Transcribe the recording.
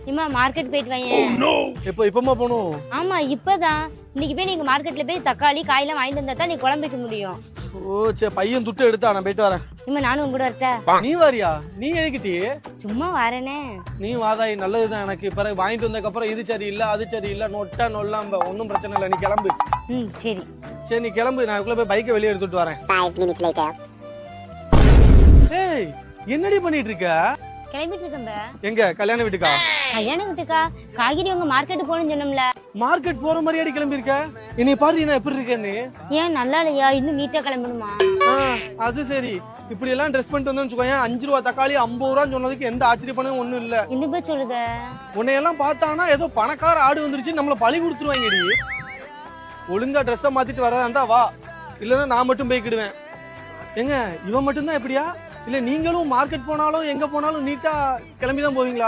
இம்மா மார்க்கெட் போயிட்டு வாங்க. இப்பமா போகணும்? ஆமா இப்பதான். இன்னைக்கு போய் நீங்க மார்க்கெட்ல போய் தக்காளி காயெல்லாம் வாங்கிட்டு வந்தா தான் நீ குழம்பு வைக்க முடியும். ஓ சரி, பையன் துட்டு எடுத்தா நான் போயிட்டு வரேன். இம்மா நானும் உங்க கூட வரட்டா? நீ வாரியா? நீ எதுக்கிட்டி? சும்மா வரேனே. நீ வாதாய் நல்லதுதான். எனக்கு பிறகு வாங்கிட்டு வந்ததுக்கு அப்புறம் இது சரி இல்ல அது சரி இல்ல நொட்டா நொல்லாம்ப ஒன்னும் பிரச்சனை இல்ல. நீ கிளம்பு. சரி சரி நீ கிளம்பு. நான் இதுக்குள்ள போய் பைக்கை வெளியே எடுத்துட்டு வரேன். 5 minutes later. ஏய் என்னடி பண்ணிட்டு இருக்க? கிளம்பிட்டு இருக்கேன். எங்க கல்யாண வீட்டுக்கா? கல்யாண வீட்டுக்கா? காய்கறி உங்க மார்க்கெட் போகணும்னு சொன்னோம்ல. மார்க்கெட் போற மாதிரியாடி கிளம்பி இருக்க? என்னை பாரு நான் எப்படி இருக்கேன்னு. ஏன் நல்லா இல்லையா? இன்னும் நீட்டா கிளம்பணுமா? அது சரி. இப்படி எல்லாம் ட்ரெஸ் பண்ணிட்டு வந்து வச்சுக்கோங்க. 5 ரூபா தக்காளி 50 ரூபான்னு சொன்னதுக்கு எந்த ஆச்சரியப்படும் ஒண்ணும் இல்ல. என்ன போய் சொல்லுத? உன்னையெல்லாம் பார்த்தானா ஏதோ பணக்கார ஆடு வந்துருச்சு நம்மள பழி கொடுத்துருவாங்கடி. ஒழுங்கா ட்ரெஸ்ஸை மாத்திட்டு வரதா இருந்தா வா, இல்லன்னா நான் மட்டும் போய்க்கிடுவேன். எங்க இவன் மட்டும்தான் எப்படியா? இல்ல நீங்களும் மார்க்கெட் போனாலும் எங்க போனாலும் நீட்டா கிளம்பிதான் போவீங்களா?